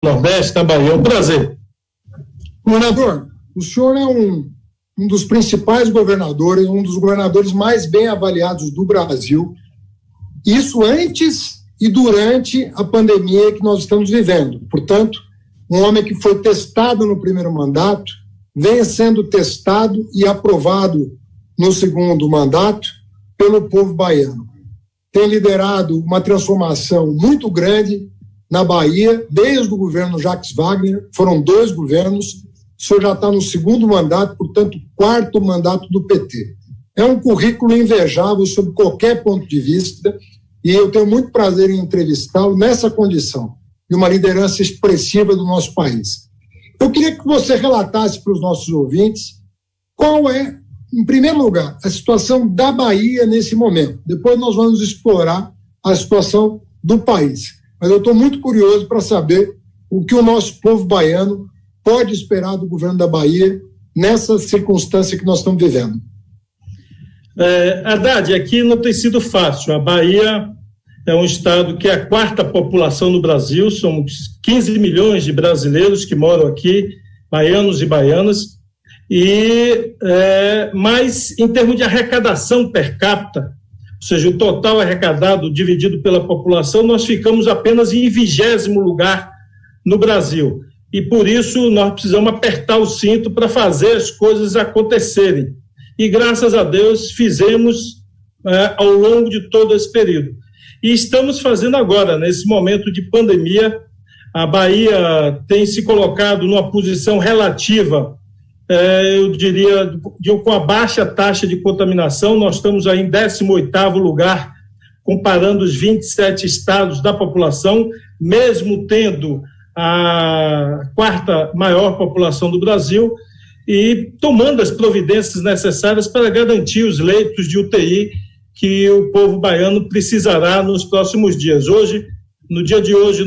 Nordeste, da Bahia. É um prazer. Governador, o senhor é um dos principais governadores, um dos governadores mais bem avaliados do Brasil. Isso antes e durante a pandemia que nós estamos vivendo. Portanto, um homem que foi testado no primeiro mandato, vem sendo testado e aprovado no segundo mandato pelo povo baiano. Tem liderado uma transformação muito grande na Bahia, desde o governo Jacques Wagner, foram 2 governos, o senhor já está no segundo mandato, portanto, 4º mandato do PT. É um currículo invejável sob qualquer ponto de vista, e eu tenho muito prazer em entrevistá-lo nessa condição, de uma liderança expressiva do nosso país. Eu queria que você relatasse para os nossos ouvintes qual é, em primeiro lugar, a situação da Bahia nesse momento. Depois nós vamos explorar a situação do país. Mas eu estou muito curioso para saber o que o nosso povo baiano pode esperar do governo da Bahia nessa circunstância que nós estamos vivendo. Haddad, aqui não tem sido fácil. A Bahia é um estado que é a 4ª população no Brasil, somos 15 milhões de brasileiros que moram aqui, baianos e baianas, mas em termos de arrecadação per capita, ou seja, o total arrecadado dividido pela população, nós ficamos apenas em 20º lugar no Brasil. E por isso nós precisamos apertar o cinto para fazer as coisas acontecerem. E graças a Deus fizemos ao longo de todo esse período. E estamos fazendo agora, nesse momento de pandemia. A Bahia tem se colocado numa posição relativa, eu diria, com a baixa taxa de contaminação. Nós estamos aí em 18º lugar, comparando os 27 estados da população, mesmo tendo a 4ª maior população do Brasil, e tomando as providências necessárias para garantir os leitos de UTI que o povo baiano precisará nos próximos dias. Hoje, no dia de hoje,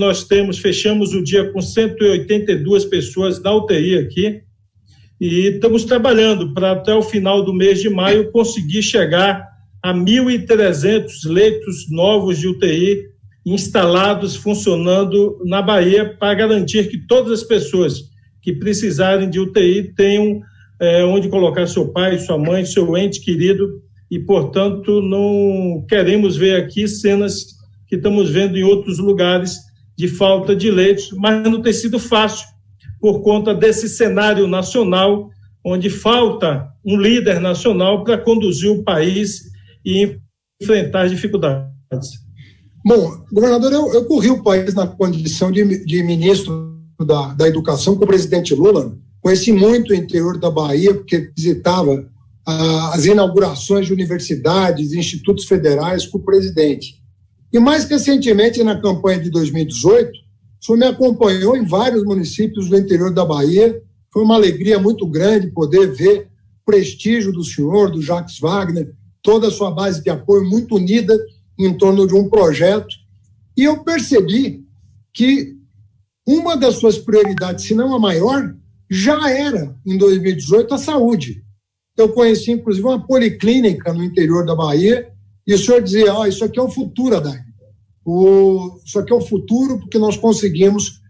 fechamos o dia com 182 pessoas na UTI aqui, e estamos trabalhando para, até o final do mês de maio, conseguir chegar a 1.300 leitos novos de UTI instalados, funcionando na Bahia, para garantir que todas as pessoas que precisarem de UTI tenham onde colocar seu pai, sua mãe, seu ente querido, e, portanto, não queremos ver aqui cenas que estamos vendo em outros lugares de falta de leitos, mas não tem sido fácil por conta desse cenário nacional, onde falta um líder nacional para conduzir o país e enfrentar as dificuldades. Bom, governador, eu corri o país na condição de ministro da Educação com o presidente Lula. Conheci muito o interior da Bahia, porque visitava as inaugurações de universidades, institutos federais com o presidente. E mais recentemente, na campanha de 2018, o senhor me acompanhou em vários municípios do interior da Bahia. Foi uma alegria muito grande poder ver o prestígio do senhor, do Jacques Wagner, toda a sua base de apoio muito unida em torno de um projeto. E eu percebi que uma das suas prioridades, se não a maior, já era, em 2018, a saúde. Eu conheci, inclusive, uma policlínica no interior da Bahia, e o senhor dizia, isso aqui é o futuro, Haddad. Isso aqui é o futuro, porque nós conseguimos,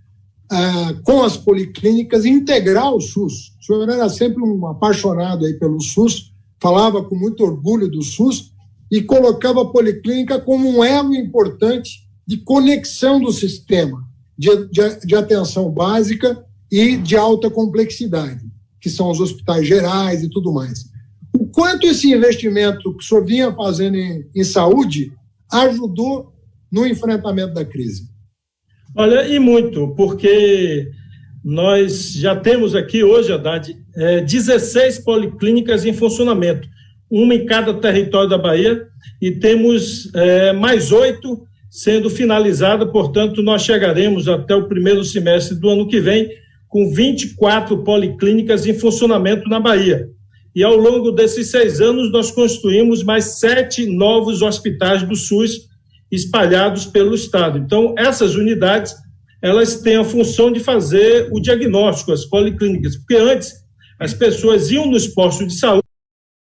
com as policlínicas, integrar o SUS. O senhor era sempre um apaixonado aí pelo SUS, falava com muito orgulho do SUS e colocava a policlínica como um elo importante de conexão do sistema de atenção básica e de alta complexidade, que são os hospitais gerais e tudo mais. O quanto esse investimento que o senhor vinha fazendo em saúde ajudou no enfrentamento da crise? Olha, e muito, porque nós já temos aqui hoje, Haddad, 16 policlínicas em funcionamento, uma em cada território da Bahia, e temos mais 8 sendo finalizadas. Portanto, nós chegaremos até o primeiro semestre do ano que vem com 24 policlínicas em funcionamento na Bahia. E ao longo desses 6 anos, nós construímos mais 7 novos hospitais do SUS espalhados pelo estado. Então, essas unidades, elas têm a função de fazer o diagnóstico, as policlínicas, porque antes as pessoas iam nos postos de saúde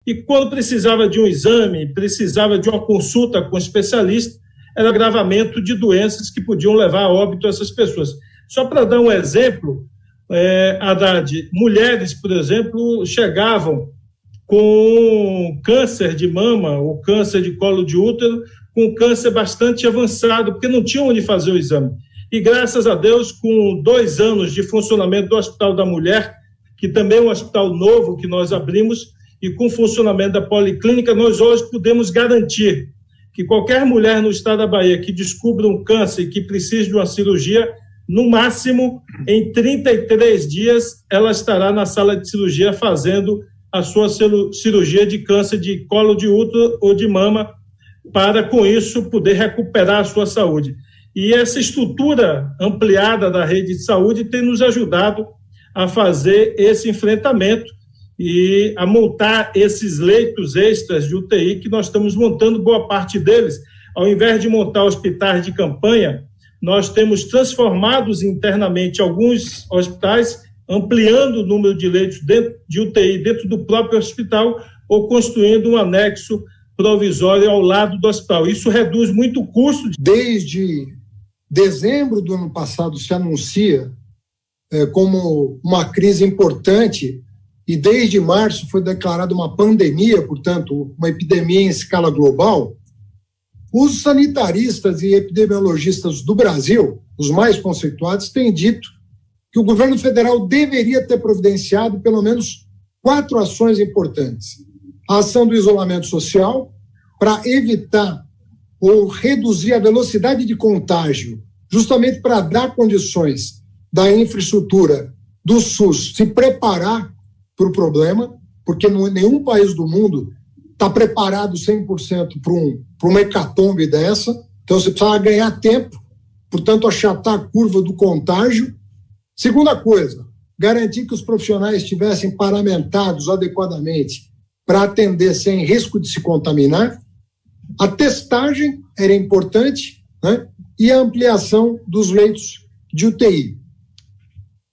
e quando precisava de um exame, precisava de uma consulta com um especialista, era agravamento de doenças que podiam levar a óbito essas pessoas. Só para dar um exemplo, Haddad, mulheres, por exemplo, chegavam com câncer de mama ou câncer de colo de útero, com câncer bastante avançado, porque não tinham onde fazer o exame. E, graças a Deus, com 2 anos de funcionamento do Hospital da Mulher, que também é um hospital novo que nós abrimos, e com o funcionamento da Policlínica, nós hoje podemos garantir que qualquer mulher no estado da Bahia que descubra um câncer e que precise de uma cirurgia, no máximo, em 33 dias, ela estará na sala de cirurgia fazendo a sua cirurgia de câncer de colo de útero ou de mama, para, com isso, poder recuperar a sua saúde. E essa estrutura ampliada da rede de saúde tem nos ajudado a fazer esse enfrentamento e a montar esses leitos extras de UTI que nós estamos montando, boa parte deles. Ao invés de montar hospitais de campanha, nós temos transformado internamente alguns hospitais, ampliando o número de leitos de UTI dentro do próprio hospital ou construindo um anexo provisório ao lado do hospital. Isso reduz muito o custo. Desde dezembro do ano passado se anuncia como uma crise importante e desde março foi declarada uma pandemia, portanto, uma epidemia em escala global. Os sanitaristas e epidemiologistas do Brasil, os mais conceituados, têm dito que o governo federal deveria ter providenciado pelo menos 4 ações importantes. A ação do isolamento social, para evitar ou reduzir a velocidade de contágio, justamente para dar condições da infraestrutura do SUS se preparar para o problema, porque nenhum país do mundo está preparado 100% para uma hecatombe dessa. Então, você precisa ganhar tempo, portanto, achatar a curva do contágio. Segunda coisa, garantir que os profissionais estivessem paramentados adequadamente para atender sem risco de se contaminar. A testagem era importante, né? E a ampliação dos leitos de UTI.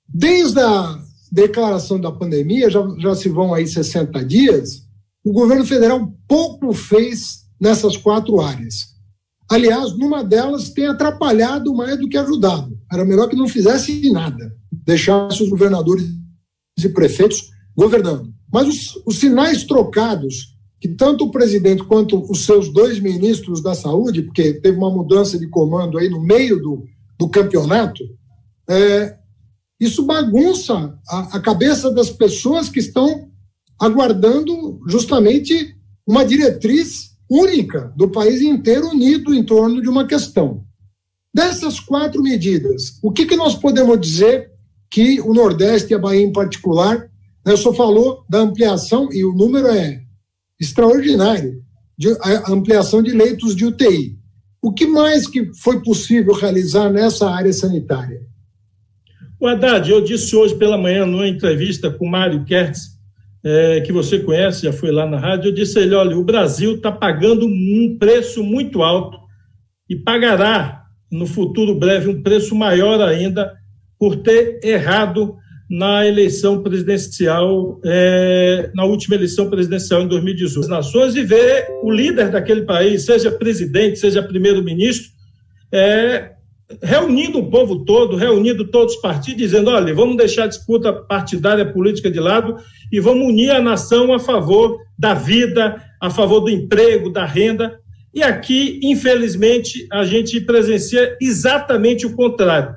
Desde a declaração da pandemia, já se vão aí 60 dias, o governo federal pouco fez nessas 4 áreas. Aliás, numa delas tem atrapalhado mais do que ajudado. Era melhor que não fizesse nada, deixasse os governadores e prefeitos governando. Mas os sinais trocados, que tanto o presidente quanto os seus 2 ministros da saúde, porque teve uma mudança de comando aí no meio do campeonato, isso bagunça a cabeça das pessoas que estão aguardando justamente uma diretriz única do país inteiro unido em torno de uma questão. Dessas 4 medidas, o que nós podemos dizer que o Nordeste e a Bahia em particular, né, o senhor falou da ampliação, e o número é extraordinário, a ampliação de leitos de UTI. O que mais que foi possível realizar nessa área sanitária? O Haddad, eu disse hoje pela manhã, numa entrevista com o Mário Kertz, que você conhece, já foi lá na rádio, eu disse a ele, olha, o Brasil está pagando um preço muito alto e pagará no futuro breve um preço maior ainda por ter errado na eleição presidencial, na última eleição presidencial em 2018. As nações, e ver o líder daquele país, seja presidente, seja primeiro-ministro, reunindo o povo todo, reunindo todos os partidos, dizendo, olha, vamos deixar a disputa partidária política de lado e vamos unir a nação a favor da vida, a favor do emprego, da renda. E aqui, infelizmente, a gente presencia exatamente o contrário.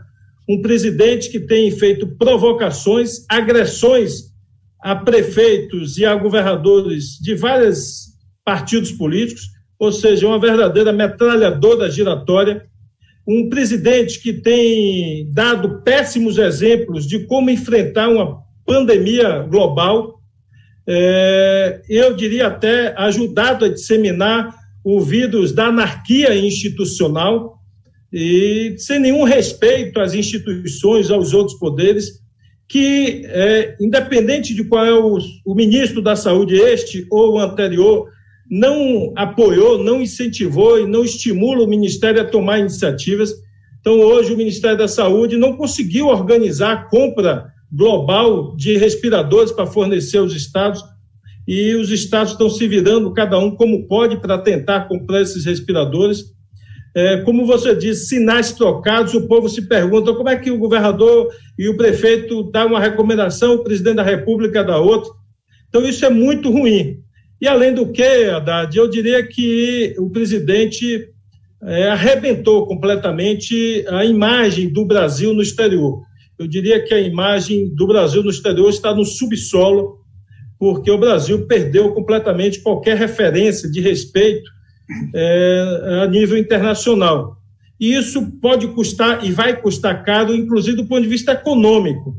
Um presidente que tem feito provocações, agressões a prefeitos e a governadores de vários partidos políticos, ou seja, uma verdadeira metralhadora giratória. Um presidente que tem dado péssimos exemplos de como enfrentar uma pandemia global, eu diria até ajudado a disseminar o vírus da anarquia institucional e sem nenhum respeito às instituições, aos outros poderes, que, independente de qual é o ministro da Saúde, este ou o anterior, não apoiou, não incentivou e não estimula o Ministério a tomar iniciativas. Então, hoje, o Ministério da Saúde não conseguiu organizar a compra global de respiradores para fornecer aos estados, e os estados estão se virando, cada um como pode, para tentar comprar esses respiradores. como você disse, sinais trocados, o povo se pergunta como é que o governador e o prefeito dão uma recomendação, o presidente da República dá outra. Então, isso é muito ruim. E, além do que, Haddad, eu diria que o presidente arrebentou completamente a imagem do Brasil no exterior. Eu diria que a imagem do Brasil no exterior está no subsolo, porque o Brasil perdeu completamente qualquer referência de respeito a nível internacional. E isso pode custar e vai custar caro, inclusive do ponto de vista econômico,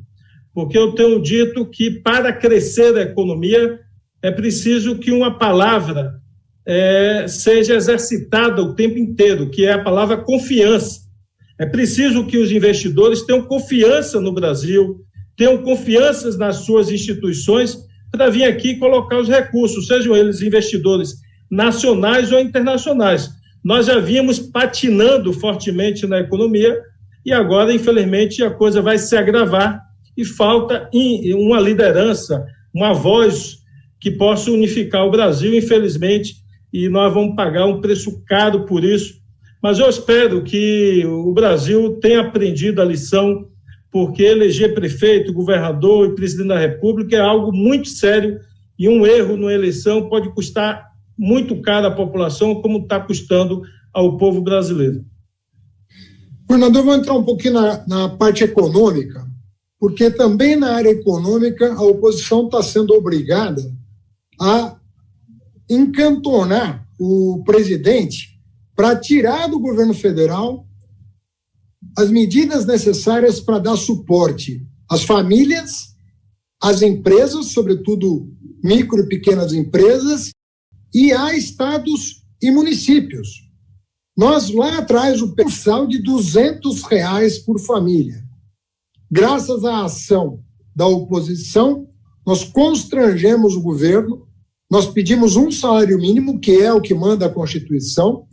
porque eu tenho dito que para crescer a economia é preciso que uma palavra seja exercitada o tempo inteiro, que é a palavra confiança. É preciso que os investidores tenham confiança no Brasil, tenham confiança nas suas instituições para vir aqui e colocar os recursos, sejam eles investidores nacionais ou internacionais. Nós já vínhamos patinando fortemente na economia e agora, infelizmente, a coisa vai se agravar e falta uma liderança, uma voz que possa unificar o Brasil, infelizmente, e nós vamos pagar um preço caro por isso. Mas eu espero que o Brasil tenha aprendido a lição, porque eleger prefeito, governador e presidente da República é algo muito sério e um erro numa eleição pode custar muito caro à população, como está custando ao povo brasileiro. Governador, vou entrar um pouquinho na parte econômica, porque também na área econômica a oposição está sendo obrigada a encantonar o presidente para tirar do governo federal as medidas necessárias para dar suporte às famílias, às empresas, sobretudo micro e pequenas empresas, e a estados e municípios. Nós, lá atrás, o mensal de R$200 por família. Graças à ação da oposição, nós constrangemos o governo, nós pedimos um salário mínimo, que é o que manda a Constituição,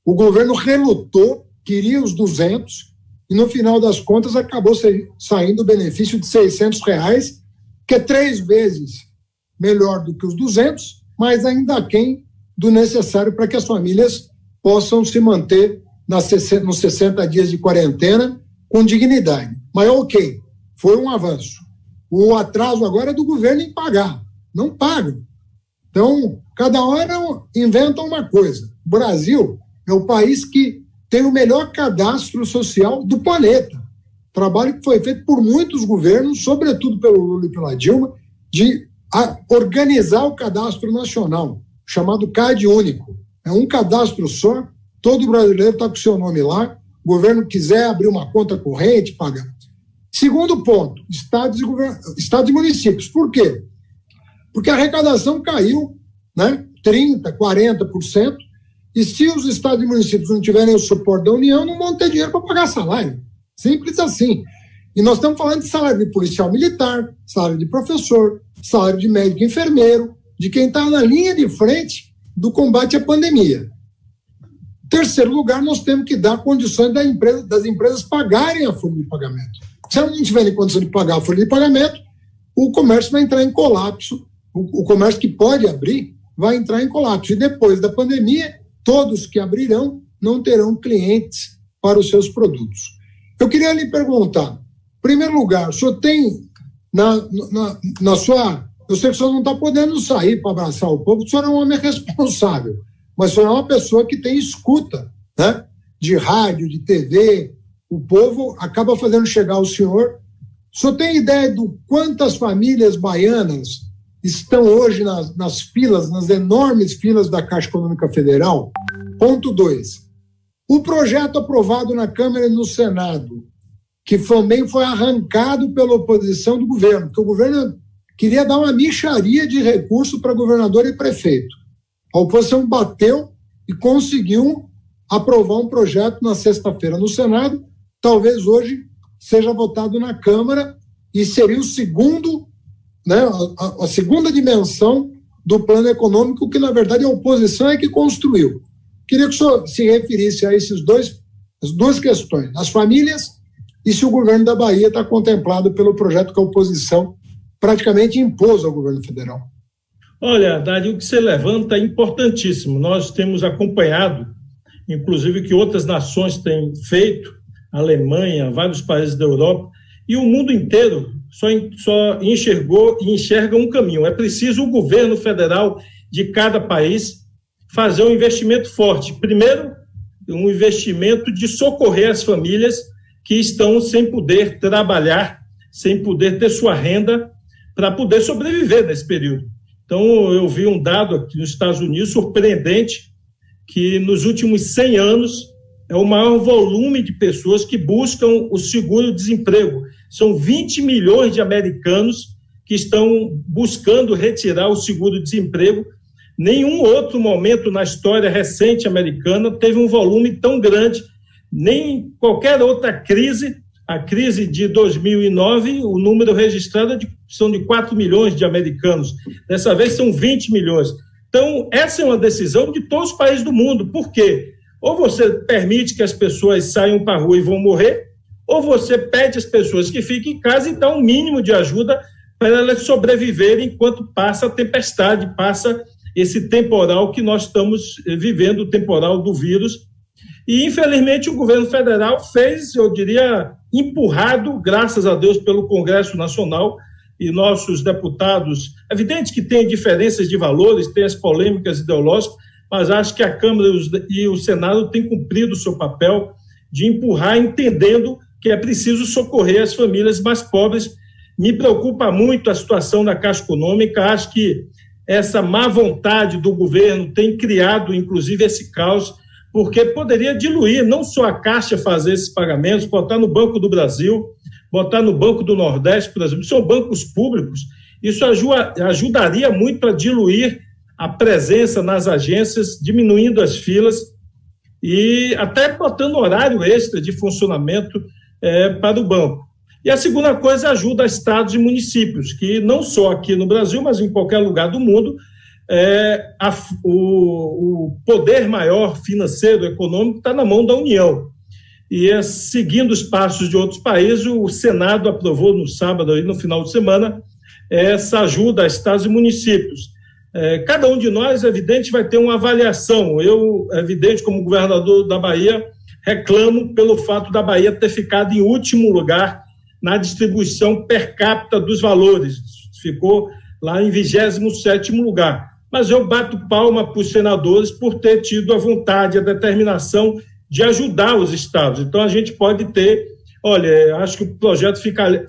o governo relutou, queria os 200, e no final das contas acabou saindo o benefício de R$600, que é 3 vezes melhor do que os 200, mas ainda aquém do necessário para que as famílias possam se manter nos 60 dias de quarentena com dignidade. Mas ok, foi um avanço. O atraso agora é do governo em pagar. Não pagam. Então, cada hora inventam uma coisa. O Brasil é o país que tem o melhor cadastro social do planeta. Trabalho que foi feito por muitos governos, sobretudo pelo Lula e pela Dilma, de organizar o cadastro nacional, chamado CAD único. É um cadastro só, todo brasileiro está com o seu nome lá, o governo quiser abrir uma conta corrente, pagar. Segundo ponto, estados e municípios. Por quê? Porque a arrecadação caiu, né, 30%, 40%, e se os estados e municípios não tiverem o suporte da União, não vão ter dinheiro para pagar salário. Simples assim. E nós estamos falando de salário de policial militar, salário de professor, salário de médico e enfermeiro, de quem está na linha de frente do combate à pandemia. Em terceiro lugar, nós temos que dar condições das empresas pagarem a folha de pagamento. Se elas não tiverem condição de pagar a folha de pagamento, o comércio vai entrar em colapso. O comércio que pode abrir vai entrar em colapso. E depois da pandemia, todos que abrirão não terão clientes para os seus produtos. Eu queria lhe perguntar, em primeiro lugar, o senhor tem na sua... Eu sei que o senhor não está podendo sair para abraçar o povo, o senhor é um homem responsável, mas o senhor é uma pessoa que tem escuta, né? De rádio, de TV, o povo acaba fazendo chegar ao senhor. O senhor tem ideia de quantas famílias baianas estão hoje nas filas, nas enormes filas da Caixa Econômica Federal? Ponto 2. O projeto aprovado na Câmara e no Senado, que também foi arrancado pela oposição do governo, porque o governo queria dar uma mixaria de recursos para governador e prefeito. A oposição bateu e conseguiu aprovar um projeto na sexta-feira no Senado, talvez hoje seja votado na Câmara e seria o segundo, né, a segunda dimensão do plano econômico que, na verdade, a oposição é que construiu. Queria que o senhor se referisse a as duas questões, as famílias e se o governo da Bahia está contemplado pelo projeto que a oposição praticamente impôs ao governo federal. Olha, Haddad, o que você levanta é importantíssimo. Nós temos acompanhado inclusive que outras nações têm feito, a Alemanha, vários países da Europa, e o mundo inteiro só enxergou e enxerga um caminho. É preciso o governo federal de cada país fazer um investimento forte. Primeiro, um investimento de socorrer as famílias que estão sem poder trabalhar, sem poder ter sua renda para poder sobreviver nesse período. Então, eu vi um dado aqui nos Estados Unidos surpreendente, que nos últimos 100 anos é o maior volume de pessoas que buscam o seguro-desemprego. São 20 milhões de americanos que estão buscando retirar o seguro-desemprego. Nenhum outro momento na história recente americana teve um volume tão grande, nem qualquer outra crise. A crise de 2009, o número registrado são de 4 milhões de americanos. Dessa vez são 20 milhões. Então, essa é uma decisão de todos os países do mundo. Por quê? Ou você permite que as pessoas saiam para a rua e vão morrer, ou você pede às pessoas que fiquem em casa e dá um mínimo de ajuda para elas sobreviverem enquanto passa a tempestade, passa esse temporal que nós estamos vivendo, o temporal do vírus. E, infelizmente, o governo federal fez, eu diria, empurrado, graças a Deus, pelo Congresso Nacional e nossos deputados. É evidente que tem diferenças de valores, tem as polêmicas ideológicas, mas acho que a Câmara e o Senado têm cumprido o seu papel de empurrar, entendendo que é preciso socorrer as famílias mais pobres. Me preocupa muito a situação da Caixa Econômica, acho que essa má vontade do governo tem criado, inclusive, esse caos, porque poderia diluir, não só a Caixa fazer esses pagamentos, botar no Banco do Brasil, botar no Banco do Nordeste, por exemplo, são bancos públicos, isso ajudaria muito a diluir a presença nas agências, diminuindo as filas e até botando horário extra de funcionamento para o banco. E a segunda coisa, ajuda estados e municípios, que não só aqui no Brasil, mas em qualquer lugar do mundo, o poder maior financeiro, econômico, está na mão da União. E seguindo os passos de outros países, o Senado aprovou no sábado, aí, no final de semana, essa ajuda a estados e municípios. Cada um de nós, é evidente, vai ter uma avaliação. Eu, é evidente, como governador da Bahia, reclamo pelo fato da Bahia ter ficado em último lugar na distribuição per capita dos valores. Ficou lá em 27º lugar. Mas eu bato palma para os senadores por ter tido a vontade, a determinação de ajudar os estados. Então, a gente pode ter, olha, acho que o projeto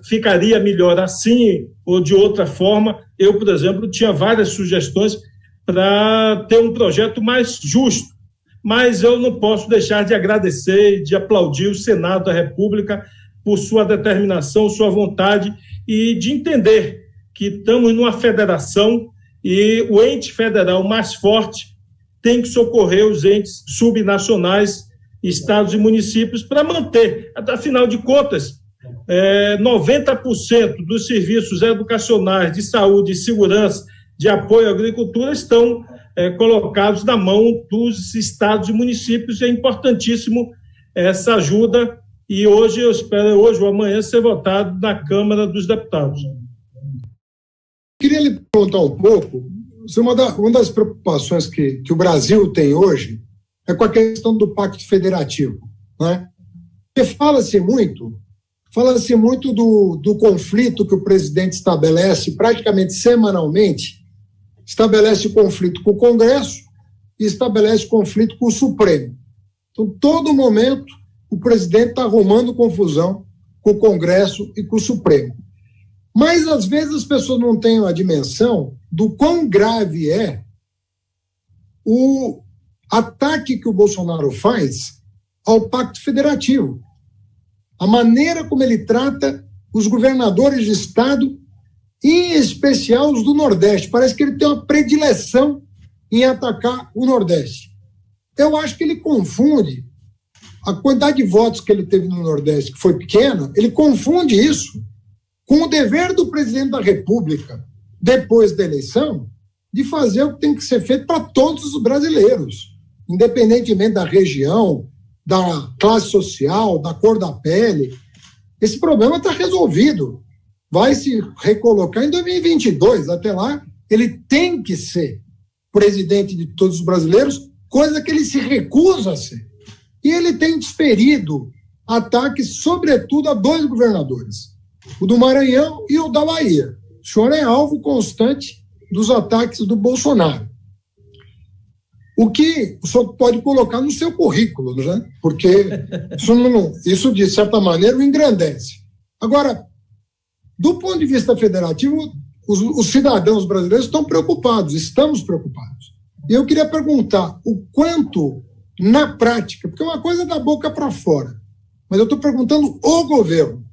ficaria melhor assim ou de outra forma. Eu, por exemplo, tinha várias sugestões para ter um projeto mais justo, mas eu não posso deixar de agradecer e de aplaudir o Senado da República por sua determinação, sua vontade e de entender que estamos numa federação e o ente federal mais forte tem que socorrer os entes subnacionais, estados e municípios para manter, afinal de contas, 90% dos serviços educacionais, de saúde e segurança, de apoio à agricultura estão colocados na mão dos estados e municípios. É importantíssimo essa ajuda e hoje, eu espero, hoje ou amanhã, ser votado na Câmara dos Deputados. Queria lhe perguntar um pouco, uma das preocupações que o Brasil tem hoje é com a questão do Pacto Federativo, né? Porque fala-se muito do conflito que o presidente estabelece praticamente semanalmente, estabelece conflito com o Congresso e estabelece conflito com o Supremo. Então, todo momento, o presidente está arrumando confusão com o Congresso e com o Supremo. Mas, às vezes, as pessoas não têm a dimensão do quão grave é o ataque que o Bolsonaro faz ao Pacto Federativo. A maneira como ele trata os governadores de Estado, em especial os do Nordeste. Parece que ele tem uma predileção em atacar o Nordeste. Eu acho que ele confunde a quantidade de votos que ele teve no Nordeste, que foi pequena, ele confunde isso com o dever do presidente da República, depois da eleição, de fazer o que tem que ser feito para todos os brasileiros, independentemente da região, da classe social, da cor da pele. Esse problema está resolvido. Vai se recolocar em 2022. Até lá, ele tem que ser presidente de todos os brasileiros, coisa que ele se recusa a ser. E ele tem desferido ataques, sobretudo, a 2 governadores, o do Maranhão e o da Bahia. O senhor é alvo constante dos ataques do Bolsonaro. O que o senhor pode colocar no seu currículo, né? Porque isso, de certa maneira, o engrandece. Agora, do ponto de vista federativo, os cidadãos brasileiros estão preocupados, estamos preocupados. E eu queria perguntar o quanto, na prática, porque uma coisa é da boca para fora, mas eu estou perguntando o governo,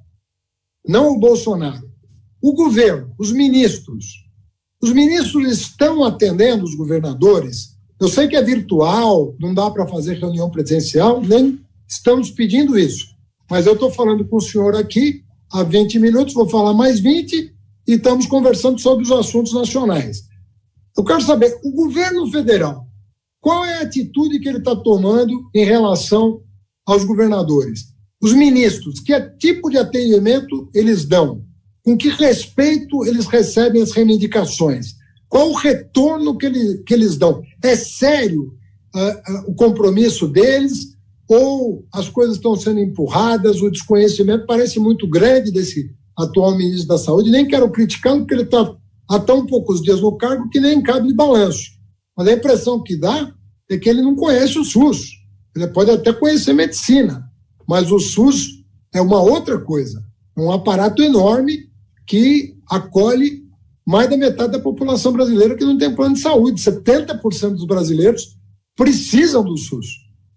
não o Bolsonaro. O governo, os ministros estão atendendo os governadores? Eu sei que é virtual, não dá para fazer reunião presencial, nem estamos pedindo isso. Mas eu estou falando com o senhor aqui há 20 minutos, vou falar mais 20, e estamos conversando sobre os assuntos nacionais. Eu quero saber, o governo federal, qual é a atitude que ele está tomando em relação aos governadores? Os ministros, que tipo de atendimento eles dão? Com que respeito eles recebem as reivindicações? Qual o retorno que eles dão? É sério o compromisso deles ou as coisas estão sendo empurradas? O desconhecimento parece muito grande desse atual ministro da Saúde. Nem quero criticá-lo porque ele está há tão poucos dias no cargo que nem cabe de balanço. Mas a impressão que dá é que ele não conhece o SUS. Ele pode até conhecer medicina, mas o SUS é uma outra coisa. É um aparato enorme que acolhe mais da metade da população brasileira que não tem plano de saúde. 70% dos brasileiros precisam do SUS.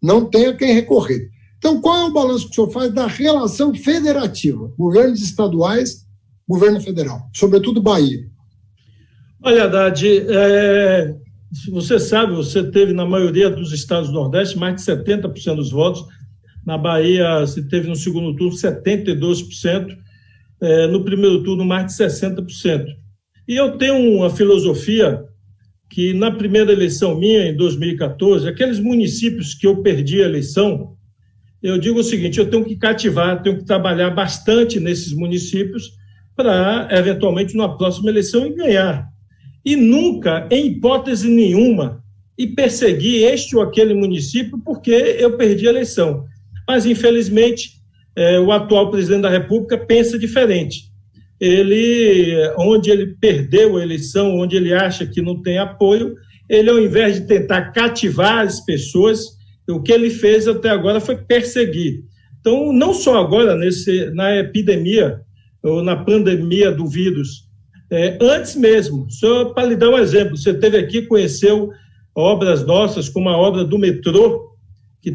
Não tem a quem recorrer. Então, qual é o balanço que o senhor faz da relação federativa? Governos estaduais, governo federal, sobretudo Bahia. Olha, Haddad, você sabe, você teve na maioria dos estados do Nordeste mais de 70% dos votos. Na Bahia, você teve no segundo turno 72%, no primeiro turno mais de 60%. E eu tenho uma filosofia que na primeira eleição minha, em 2014, aqueles municípios que eu perdi a eleição, eu digo o seguinte, eu tenho que cativar, tenho que trabalhar bastante nesses municípios para, eventualmente, numa próxima eleição, ganhar. E nunca, em hipótese nenhuma, e perseguir este ou aquele município porque eu perdi a eleição. Mas, infelizmente, o atual presidente da República pensa diferente. Onde ele perdeu a eleição, onde ele acha que não tem apoio, ele, ao invés de tentar cativar as pessoas, o que ele fez até agora foi perseguir. Então, não só agora, na epidemia, ou na pandemia do vírus, antes mesmo, só para lhe dar um exemplo, você esteve aqui, conheceu obras nossas, como a obra do metrô, que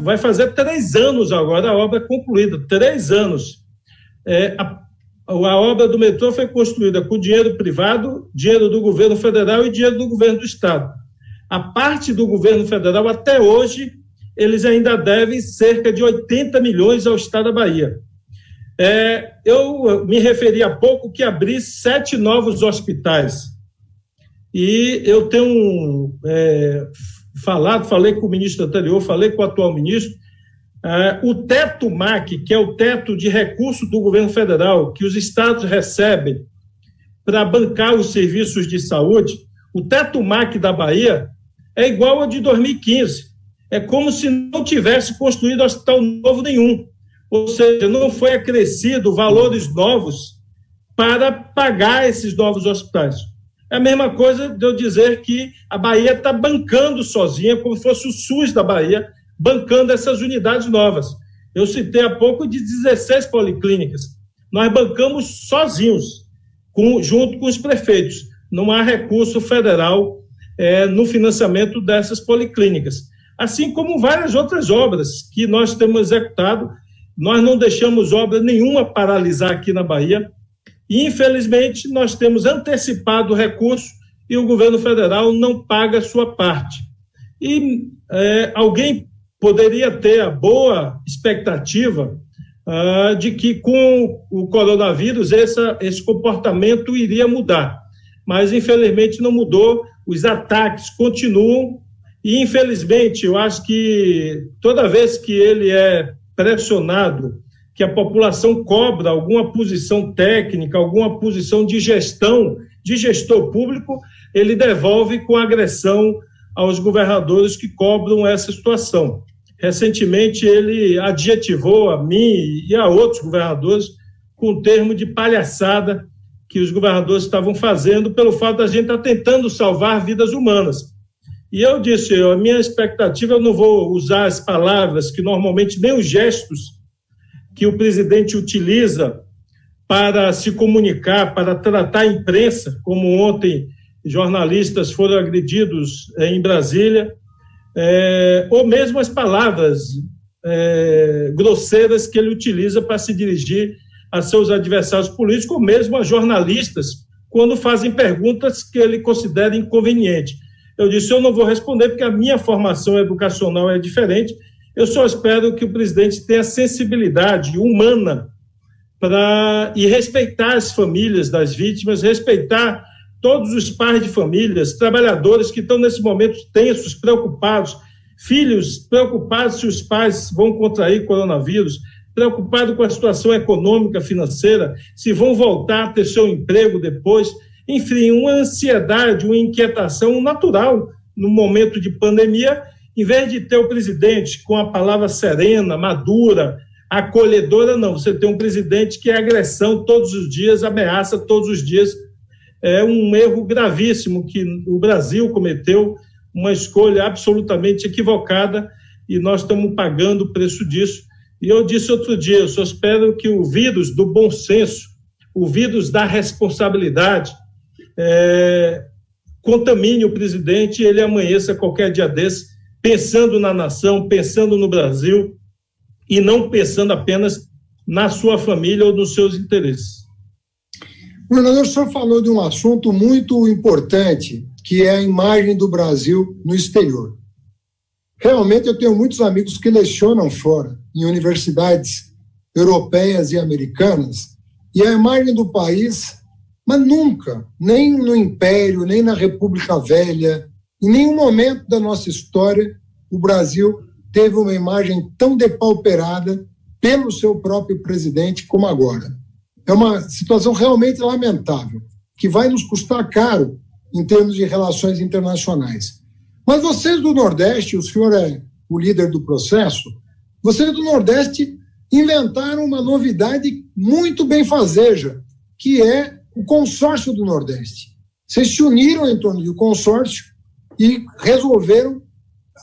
vai fazer 3 anos agora, a obra concluída, 3 anos. A obra do metrô foi construída com dinheiro privado, dinheiro do governo federal e dinheiro do governo do estado. A parte do governo federal, até hoje, eles ainda devem cerca de 80 milhões ao estado da Bahia. Eu me referi há pouco que abri 7 novos hospitais. E eu tenho falei com o ministro anterior, falei com o atual ministro, o teto MAC, que é o teto de recurso do governo federal, que os estados recebem para bancar os serviços de saúde, o teto MAC da Bahia é igual ao de 2015. É como se não tivesse construído hospital novo nenhum. Ou seja, não foi acrescido valores novos para pagar esses novos hospitais. É a mesma coisa de eu dizer que a Bahia está bancando sozinha, como se fosse o SUS da Bahia, bancando essas unidades novas. Eu citei há pouco de 16 policlínicas. Nós bancamos sozinhos, junto com os prefeitos. Não há recurso federal no financiamento dessas policlínicas. Assim como várias outras obras que nós temos executado. Nós não deixamos obra nenhuma paralisar aqui na Bahia. E, infelizmente, nós temos antecipado o recurso e o governo federal não paga a sua parte. E alguém poderia ter a boa expectativa de que com o coronavírus esse comportamento iria mudar. Mas, infelizmente, não mudou, os ataques continuam e, infelizmente, eu acho que toda vez que ele é pressionado, que a população cobra alguma posição técnica, alguma posição de gestão, de gestor público, ele devolve com agressão aos governadores que cobram essa situação. recentemente ele adjetivou a mim e a outros governadores com o termo de palhaçada que os governadores estavam fazendo pelo fato da gente estar tentando salvar vidas humanas. E eu disse, a minha expectativa, eu não vou usar as palavras que normalmente, nem os gestos que o presidente utiliza para se comunicar, para tratar a imprensa, como ontem jornalistas foram agredidos em Brasília, ou mesmo as palavras grosseiras que ele utiliza para se dirigir a seus adversários políticos, ou mesmo a jornalistas, quando fazem perguntas que ele considera inconvenientes. Eu disse, eu não vou responder porque a minha formação educacional é diferente, eu só espero que o presidente tenha sensibilidade humana e respeitar as famílias das vítimas, respeitar todos os pais de famílias, trabalhadores que estão nesse momento tensos, preocupados, filhos preocupados se os pais vão contrair coronavírus, preocupados com a situação econômica, financeira, se vão voltar a ter seu emprego depois, enfim, uma ansiedade, uma inquietação natural no momento de pandemia, em vez de ter o presidente com a palavra serena, madura, acolhedora, não, você tem um presidente que é agressão todos os dias, ameaça todos os dias. É um erro gravíssimo que o Brasil cometeu, uma escolha absolutamente equivocada e nós estamos pagando o preço disso. E eu disse outro dia, eu só espero que o vírus do bom senso, o vírus da responsabilidade, contamine o presidente e ele amanheça qualquer dia desse, pensando na nação, pensando no Brasil e não pensando apenas na sua família ou nos seus interesses. Governador, o senhor falou de um assunto muito importante, que é a imagem do Brasil no exterior. Realmente, eu tenho muitos amigos que lecionam fora, em universidades europeias e americanas, e a imagem do país, mas nunca, nem no Império, nem na República Velha, em nenhum momento da nossa história, o Brasil teve uma imagem tão depauperada pelo seu próprio presidente como agora. É uma situação realmente lamentável, que vai nos custar caro em termos de relações internacionais. Mas vocês do Nordeste, o senhor é o líder do processo, vocês do Nordeste inventaram uma novidade muito benfazeja, que é o consórcio do Nordeste. Vocês se uniram em torno do consórcio e resolveram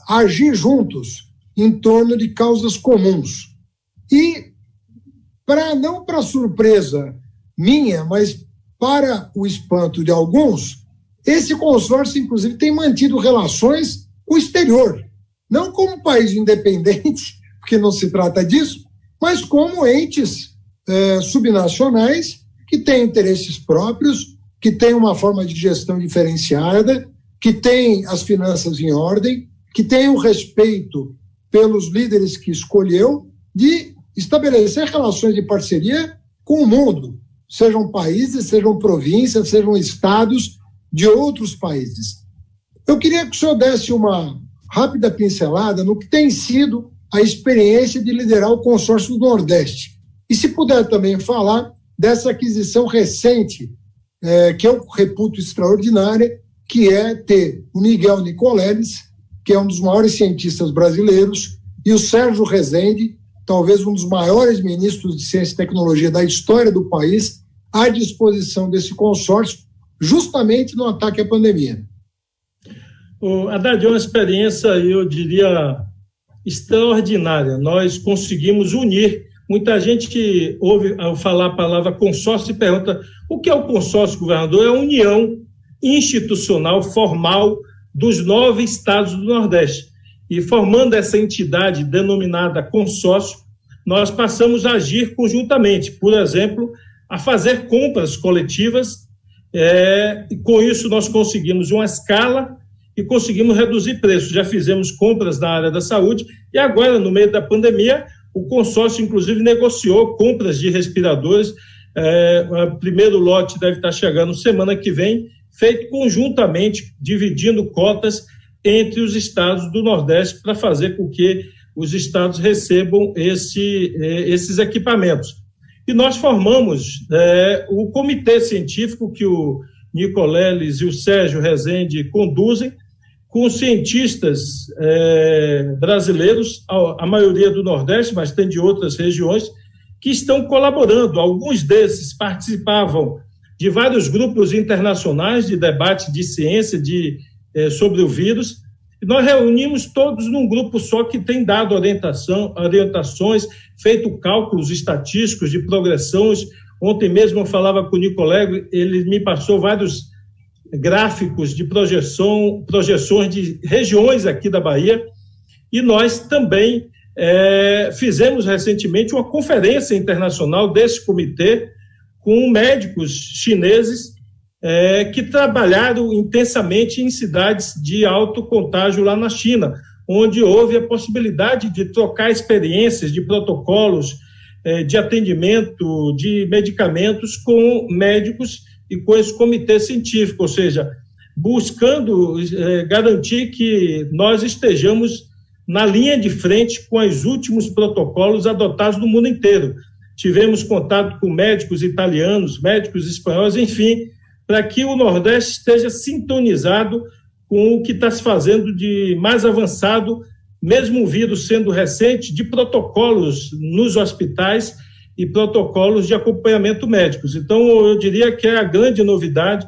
agir juntos em torno de causas comuns. E, não para surpresa minha, mas para o espanto de alguns, esse consórcio, inclusive, tem mantido relações com o exterior. Não como país independente, porque não se trata disso, mas como entes subnacionais que têm interesses próprios, que têm uma forma de gestão diferenciada, que têm as finanças em ordem, que têm o respeito pelos líderes que escolheu de estabelecer relações de parceria com o mundo, sejam países, sejam províncias, sejam estados de outros países. Eu queria que o senhor desse uma rápida pincelada no que tem sido a experiência de liderar o consórcio do Nordeste. E se puder também falar dessa aquisição recente, que eu reputo extraordinária, que é ter o Miguel Nicoleles, que é um dos maiores cientistas brasileiros, e o Sérgio Rezende, talvez um dos maiores ministros de ciência e tecnologia da história do país, à disposição desse consórcio, justamente no ataque à pandemia. Haddad, é uma experiência, eu diria, extraordinária. Nós conseguimos unir. Muita gente ouve ao falar a palavra consórcio e pergunta o que é o consórcio, governador? É a união institucional formal dos 9 estados do Nordeste. E formando essa entidade denominada consórcio, nós passamos a agir conjuntamente, por exemplo, a fazer compras coletivas, e com isso nós conseguimos uma escala e conseguimos reduzir preços. Já fizemos compras na área da saúde e agora, no meio da pandemia, o consórcio, inclusive, negociou compras de respiradores. O primeiro lote deve estar chegando semana que vem, feito conjuntamente, dividindo cotas entre os estados do Nordeste para fazer com que os estados recebam esses equipamentos. E nós formamos o comitê científico que o Nicoleles e o Sérgio Rezende conduzem, com cientistas brasileiros, a maioria do Nordeste, mas tem de outras regiões, que estão colaborando. Alguns desses participavam de vários grupos internacionais de debate de ciência sobre o vírus. E nós reunimos todos num grupo só que tem dado orientações, feito cálculos estatísticos de progressões. Ontem mesmo eu falava com o Nicolego, ele me passou vários gráficos de projeções de regiões aqui da Bahia, e nós também fizemos recentemente uma conferência internacional desse comitê com médicos chineses que trabalharam intensamente em cidades de alto contágio lá na China, onde houve a possibilidade de trocar experiências de protocolos de atendimento, de medicamentos com médicos e com esse comitê científico, ou seja, buscando garantir que nós estejamos na linha de frente com os últimos protocolos adotados no mundo inteiro. Tivemos contato com médicos italianos, médicos espanhóis, enfim, para que o Nordeste esteja sintonizado com o que está se fazendo de mais avançado, mesmo o vírus sendo recente, de protocolos nos hospitais e protocolos de acompanhamento médicos. Então, eu diria que é a grande novidade,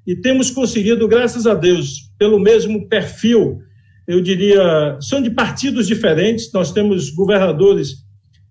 e temos conseguido, graças a Deus, pelo mesmo perfil, eu diria, são de partidos diferentes. Nós temos governadores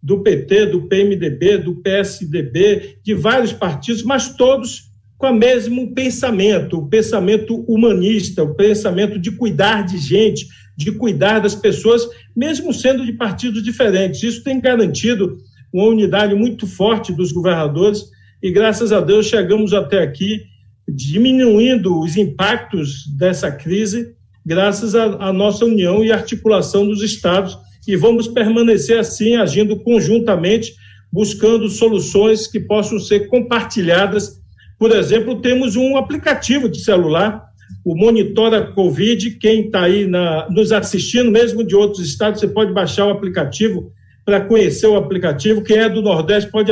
do PT, do PMDB, do PSDB, de vários partidos, mas todos com o mesmo pensamento, o pensamento humanista, o pensamento de cuidar de gente, de cuidar das pessoas, mesmo sendo de partidos diferentes. Isso tem garantido uma unidade muito forte dos governadores, e graças a Deus chegamos até aqui, diminuindo os impactos dessa crise, graças à nossa união e articulação dos estados, e vamos permanecer assim, agindo conjuntamente, buscando soluções que possam ser compartilhadas. Por exemplo, temos um aplicativo de celular, o Monitora Covid. Quem está aí nos assistindo, mesmo de outros estados, você pode baixar o aplicativo para conhecer o aplicativo. Quem é do Nordeste pode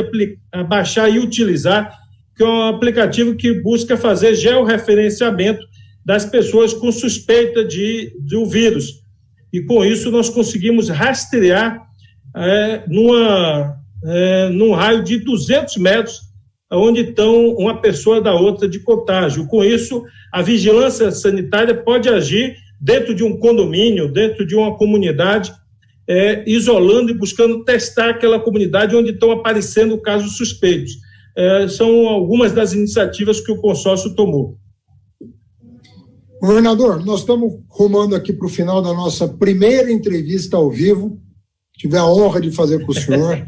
baixar e utilizar, que é um aplicativo que busca fazer georreferenciamento das pessoas com suspeita do vírus. E com isso nós conseguimos rastrear num raio de 200 metros onde estão uma pessoa da outra de contágio. Com isso, a vigilância sanitária pode agir dentro de um condomínio, dentro de uma comunidade, isolando e buscando testar aquela comunidade onde estão aparecendo casos suspeitos. São algumas das iniciativas que o consórcio tomou. Governador, nós estamos rumando aqui para o final da nossa primeira entrevista ao vivo. Tive a honra de fazer com o senhor.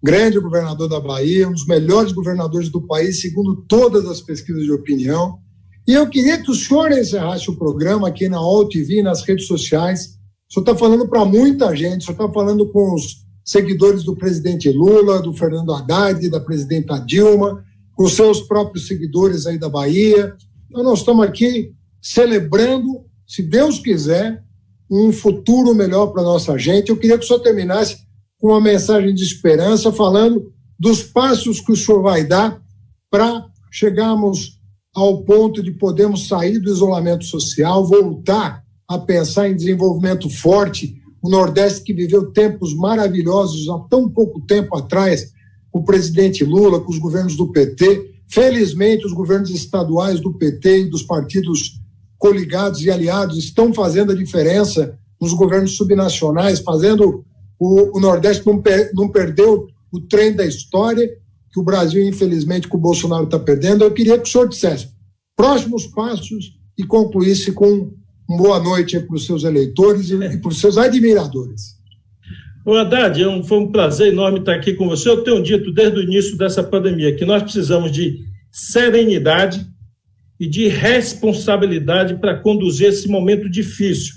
Grande governador da Bahia, um dos melhores governadores do país, segundo todas as pesquisas de opinião. E eu queria que o senhor encerrasse o programa aqui na UOL TV, nas redes sociais. O senhor está falando para muita gente, o senhor está falando com os seguidores do presidente Lula, do Fernando Haddad, da presidenta Dilma, com os seus próprios seguidores aí da Bahia. Então, nós estamos aqui celebrando, se Deus quiser, um futuro melhor para a nossa gente. Eu queria que o senhor terminasse com uma mensagem de esperança, falando dos passos que o senhor vai dar para chegarmos ao ponto de podermos sair do isolamento social, voltar a pensar em desenvolvimento forte. O Nordeste, que viveu tempos maravilhosos há tão pouco tempo atrás, com o presidente Lula, com os governos do PT. Felizmente, os governos estaduais do PT e dos partidos coligados e aliados estão fazendo a diferença nos governos subnacionais, fazendo o Nordeste não perdeu o trem da história, que o Brasil, infelizmente, com o Bolsonaro está perdendo. Eu queria que o senhor dissesse próximos passos e concluísse com uma boa noite para os seus eleitores e para os seus admiradores. Ô Haddad, foi um prazer enorme estar aqui com você. Eu tenho dito desde o início dessa pandemia que nós precisamos de serenidade e de responsabilidade para conduzir esse momento difícil.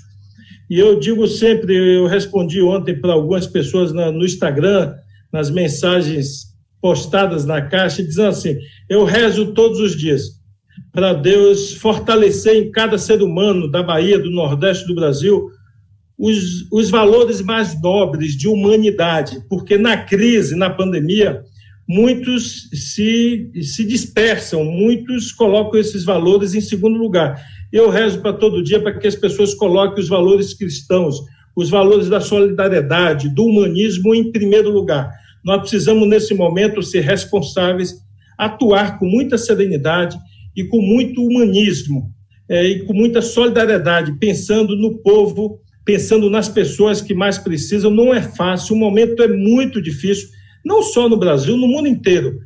E eu digo sempre, eu respondi ontem para algumas pessoas no Instagram, nas mensagens postadas na caixa, dizendo assim: eu rezo todos os dias para Deus fortalecer em cada ser humano da Bahia, do Nordeste do Brasil, os valores mais nobres de humanidade, porque na crise, na pandemia, muitos se dispersam, muitos colocam esses valores em segundo lugar. Eu rezo para todo dia para que as pessoas coloquem os valores cristãos, os valores da solidariedade, do humanismo em primeiro lugar. Nós precisamos, nesse momento, ser responsáveis, atuar com muita serenidade e com muito humanismo, e com muita solidariedade, pensando no povo, pensando nas pessoas que mais precisam. Não é fácil, o momento é muito difícil, não só no Brasil, no mundo inteiro,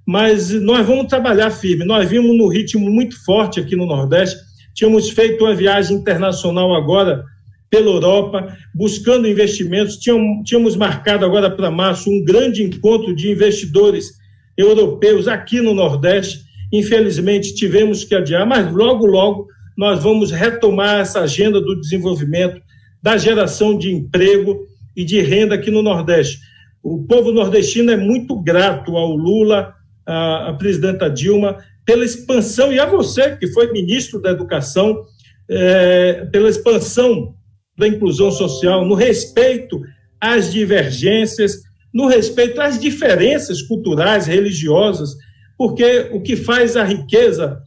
mas nós vamos trabalhar firme. Nós vimos no ritmo muito forte aqui no Nordeste, tínhamos feito uma viagem internacional agora pela Europa, buscando investimentos, tínhamos marcado agora para março um grande encontro de investidores europeus aqui no Nordeste. Infelizmente tivemos que adiar, mas logo, logo nós vamos retomar essa agenda do desenvolvimento, da geração de emprego e de renda aqui no Nordeste. O povo nordestino é muito grato ao Lula, à presidenta Dilma, pela expansão, e a você, que foi ministro da Educação, pela expansão da inclusão social, no respeito às divergências, no respeito às diferenças culturais, religiosas, porque o que faz a riqueza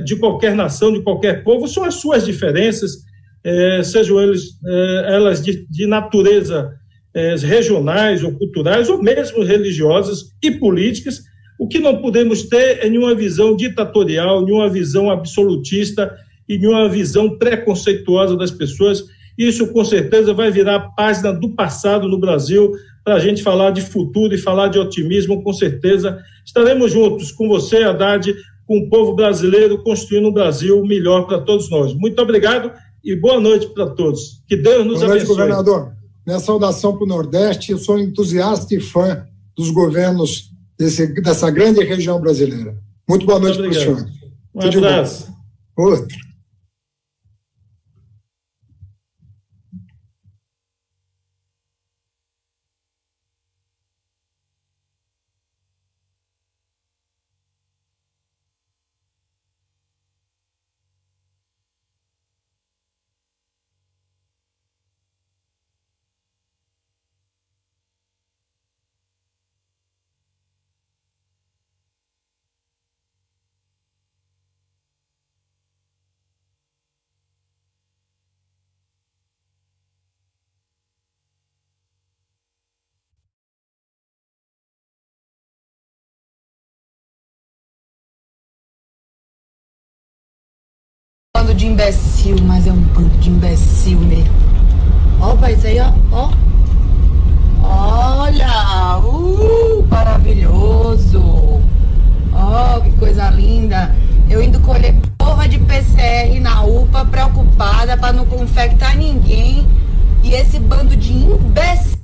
de qualquer nação, de qualquer povo, são as suas diferenças, sejam elas de natureza regionais ou culturais, ou mesmo religiosas e políticas. O que não podemos ter é nenhuma visão ditatorial, nenhuma visão absolutista e nenhuma visão preconceituosa das pessoas. Isso, com certeza, vai virar a página do passado no Brasil, para a gente falar de futuro e falar de otimismo. Com certeza estaremos juntos com você, Haddad, com o povo brasileiro, construindo um Brasil melhor para todos nós. Muito obrigado e boa noite para todos. Que Deus nos abençoe. Boa noite, governador. Minha saudação para o Nordeste. Eu sou entusiasta e fã dos governos dessa grande região brasileira. Muito boa noite para o senhor. Um abraço. Outro. De imbecil, mas é um bando de imbecil mesmo. Ó, pai, isso aí, ó. Olha, maravilhoso. Ó, que coisa linda. Eu indo colher porra de PCR na UPA, preocupada pra não infectar ninguém. E esse bando de imbecil